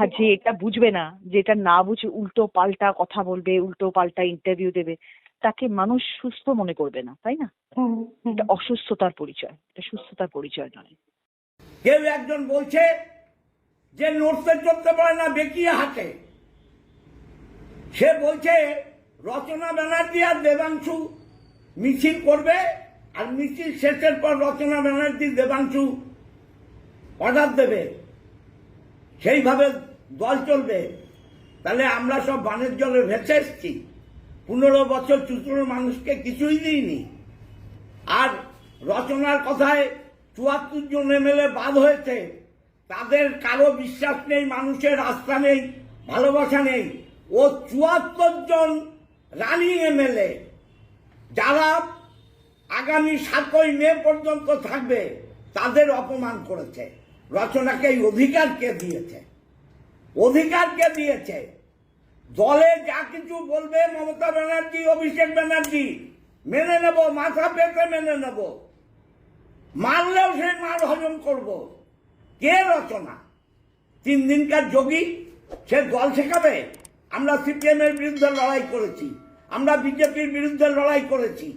আর যে এটা বুঝবে না, যে এটা না বুঝে উল্টো পাল্টা কথা বলবে, উল্টো পাল্টা ইন্টারভিউ দেবে, তাকে মানুষ সুস্থ মনে করবে না, তাই না? এটা অসুস্থতার পরিচয়, এটা সুস্থতার পরিচয় নয়। কেউ একজন বলছে যে নড়তে চড়তে পারে না বেঁকিয়ে হাঁটে, সে বলছে রচনা ব্যানার্জি আর দেবাংশু মিছিল করবে, আর মিছিল শেষের পর রচনা ব্যানার্জি দেবাংশু অর্ডার দেবে, সেইভাবে দল চলবে। তাহলে আমরা সব বানের জলে ভেসে এসছি। 15 বছর চুচুড়োর মানুষকে কিছুই দিইনি। আর রচনার কথায় 74 জন এমএলএ বাদ হয়েছে, তাদের কারো বিশ্বাস নেই, মানুষের আস্থা নেই, ভালোবাসা নেই। ও 74 জন রানিং এমএলএ যারা আগামী 7ই মে পর্যন্ত থাকবে, তাদের অপমান করেছে। রচনাকে এই অধিকার কে দিয়েছে? অধিকার কে দিয়েছে? দলে যা কিছু বলবে মমতা ব্যানার্জি, অভিষেক ব্যানার্জি মেনে নেব, মাথা পেতে মেনে নেব, মারলেও সেই মার হজম করব। কে রচনা? 3 দিনকার যোগী, সে দল শেখাবে? আমরা সিপিএম এর বিরুদ্ধে লড়াই করেছি, আমরা বিজেপির বিরুদ্ধে লড়াই করেছি,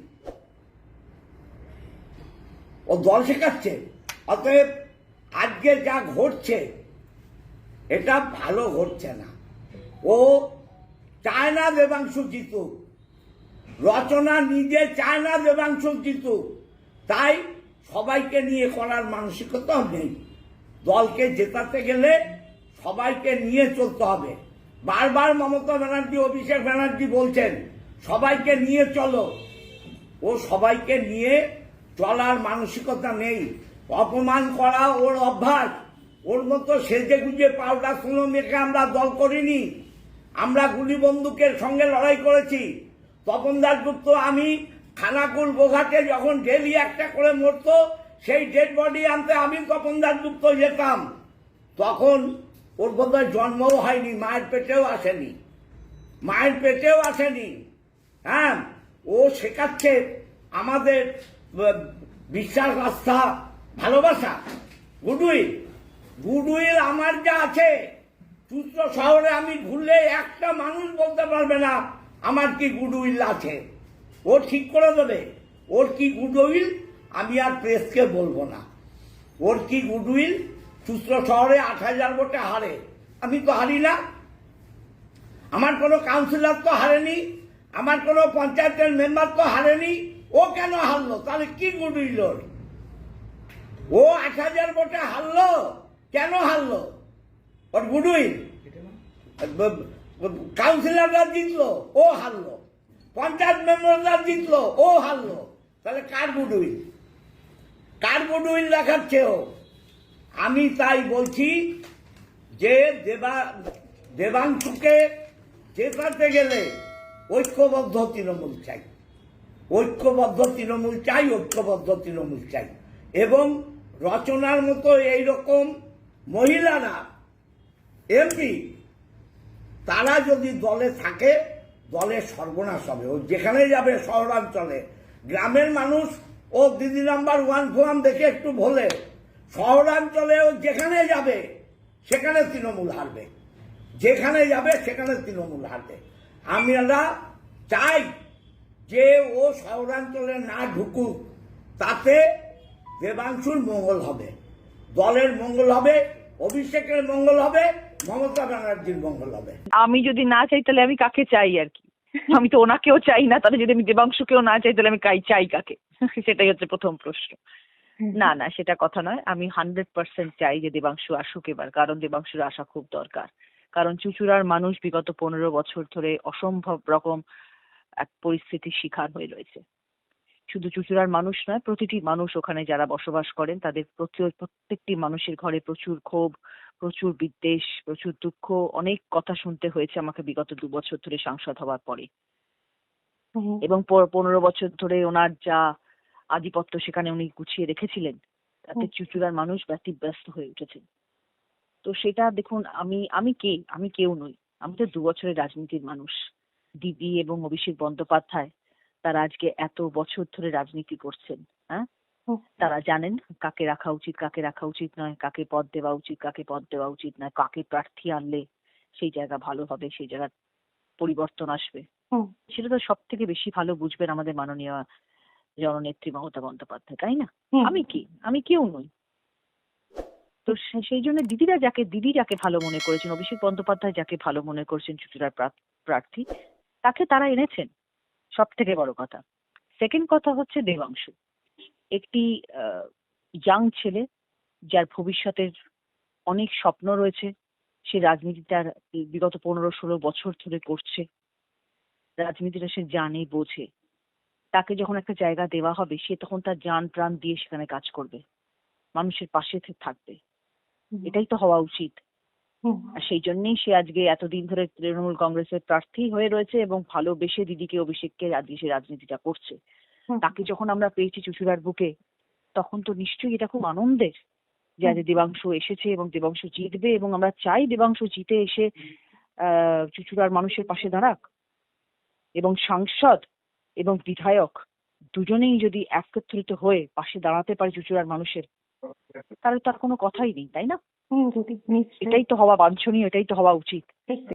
ও দল শেখাচ্ছে। অতএব আজকে যা ঘটছে এটা ভালো ঘটছে না। ও চায় না দেবাংশু জিতুক, রচনা নিজে চায় না দেবাংশু জিতুক, তাই সবাইকে নিয়ে করার মানসিকতাও নেই। দলকে জেতাতে গেলে সবাইকে নিয়ে চলতে হবে। বারবার মমতা ব্যানার্জি, অভিষেক ব্যানার্জি বলছেন সবাইকে নিয়ে চলো। ও সবাইকে নিয়ে চলার মানসিকতা নেই। অপমান করা ওর অভ্যাস। ওর মতো সেজে গুজে পাউডার সুনো মেখে আমরা দল করিনি। আমরা গুলি বন্দুকের সঙ্গে লড়াই করেছি। তপন দাশগুপ্ত, আমি খানাকুল গোঘাটে যখন ডেলি একটা করে মরতো, সেই ডেড বডি আনতে আমি তপন দাশগুপ্ত যেতাম। তখন ওর বোধহয় জন্মও হয়নি, মায়ের পেটেও আসেনি, মায়ের পেটেও আসেনি। হ্যাঁ, ও শেখাচ্ছে আমাদের বিশ্বাস, আস্থা, ভালোবাসা, গুডউইল। গুডউইল আমার যা আছে, চুচড়ো শহরে আমি ঘুরলে একটা মানুষ বলতে পারবে না আমার কি গুডউইল আছে। ও ঠিক করে দেবে ওর কি গুডউইল। আমি আর প্রেসকে বলবো না ওর কি গুডউইল। চুচড়ো শহরে 8,000 ভোটে হারে, আমি তো হারি না। আমার কোনো কাউন্সিলর তো হারেনি, আমার কোনো পঞ্চায়েতের মেম্বার তো হারেনি। ও কেন হারলো? তাহলে কি গুডউইল ওর? ও 8,000 ভোটে হারলো, কেন হারলো? ওর গুডউইল? কাউন্সিলররা জিতলো, ও হারলো। পঞ্চায়েত মেম্বাররা জিতলো, ও হারলো। তাহলে কার গুডউইল? কার গুডউইল দেখাচ্ছে ও? আমি তাই বলছি যে দেবাংশুকে জেতাতে গেলে ঐক্যবদ্ধ তৃণমূল চাই, ঐক্যবদ্ধ তৃণমূল চাই, ঐক্যবদ্ধ তৃণমূল চাই। এবং রচনার মতো এইরকম মহিলারা এমপি, তারা যদি দলে থাকে, দলের সর্বনাশ হবে। ও যেখানে যাবে, শহরাঞ্চলে, গ্রামের মানুষ ও দিদি নাম্বার 1 ফোয়াম দেখে একটু ভোলে, শহরাঞ্চলে ও যেখানে যাবে সেখানে তৃণমূল হারবে, যেখানে যাবে সেখানে তৃণমূল হারবে। আমরা চাই যে ও শহরাঞ্চলে না ঢুকুক, তাতে দেবাংশুর মঙ্গল হবে, দলের মঙ্গল হবে, অভিষেকের মঙ্গল হবে, মমতা ব্যানার্জির মঙ্গল হবে। আমি যদি না চাই তাহলে আমি কাকে চাই আর কি? আমি তো ওনাকেও চাই না, তাহলে যদি আমি দেবাংশুকেও না চাই তাহলে আমি চাই কাকে? সেটাই হচ্ছে প্রথম প্রশ্ন। না না, সেটা কথা নয়। আমি 100% চাই যে দেবাংশু আসুক এবার, কারণ দেবাংশুর আসা খুব দরকার। কারণ চুঁচুড়ার মানুষ বিগত 15 বছর ধরে অসম্ভব রকম এক পরিস্থিতির শিকার হয়ে রয়েছে। শুধু চুঁচুড়ার মানুষ নয়, প্রতিটি মানুষ ওখানে যারা বসবাস করেন, তাদের প্রত্যেকটি মানুষের ঘরে প্রচুর ক্ষোভ, প্রচুর বিদ্বেষ, প্রচুর দুঃখ, অনেক কথা শুনতে হয়েছে আমাকে বিগত 2 বছর ধরে সাংসদ হওয়ার পরে। এবং 15 বছর ধরে ওনার যা আধিপত্য সেখানে উনি গুছিয়ে রেখেছিলেন, তাতে চুঁচুড়ার মানুষ ব্যতিব্যস্ত হয়ে উঠেছে। তো সেটা দেখুন, আমি কেউ নই। আমি তো 2 বছরের রাজনীতির মানুষ। দিদি এবং অভিষেক বন্দ্যোপাধ্যায়, তারা আজকে এত বছর ধরে রাজনীতি করছেন। হ্যাঁ, হুম, তারা জানেন কাকে রাখা উচিত, কাকে রাখা উচিত নয়, কাকে পদ দেওয়া উচিত, কাকে পদ দেওয়া উচিত নয়, কাকে প্রার্থী আনলে সেই জায়গা ভালো হবে, সেই জায়গার পরিবর্তন আসবে। হুম, সেটা তো সব থেকে বেশি ভালো বুঝবেন আমাদের মাননীয় জননেত্রী মমতা বন্দ্যোপাধ্যায়, তাই না? হুম, আমি কি? আমি কেউ নই। তো সেই জন্য দিদি যাকে ভালো মনে করেছেন, অভিষেক বন্দ্যোপাধ্যায় যাকে ভালো মনে করছেন চুঁচুড়ার প্রার্থী, তাকে তারা এনেছেন, সব থেকে বড় কথা। সেকেন্ড কথা হচ্ছে দেবাংশু, একটি ইয়াং ছেলে যার ভবিষ্যতের অনেক স্বপ্ন রয়েছে। সে রাজনীতিটার বিগত 15-16 বছর ধরে করছে, রাজনীতিটা সে জানে বোঝে। তাকে যখন একটা জায়গা দেওয়া হবে সে তখন তার জান প্রাণ দিয়ে সেখানে কাজ করবে, মানুষের পাশে থাকবে। এটাই তো হওয়া উচিত। হুম, আর সেই জন্যই সে আজকে এতদিন ধরে তৃণমূল কংগ্রেসের প্রার্থী হয়ে রয়েছে এবং ভালোবেসে দিদিকে অভিষেককে আজকে সে রাজনীতিটা করছে। হুম, তাকে যখন আমরা পেয়েছি চুঁচুড়ার বুকে, তখন তো নিশ্চয়ই এটা খুব আনন্দের যে আজ দেবাংশু এসেছে এবং দেবাংশু জিতবে, এবং আমরা চাই দেবাংশু জিতে এসে চুঁচুড়ার মানুষের পাশে দাঁড়াক, এবং সাংসদ এবং বিধায়ক দুজনেই যদি একত্রিত হয়ে পাশে দাঁড়াতে পারে চুঁচুড়ার মানুষের, তাহলে তার কোনো কথাই নেই, তাই না? দিদি নিশ্চয়ই এটাই তো হওয়া বাঞ্ছনীয়, এটাই তো হওয়া উচিত। ঠিক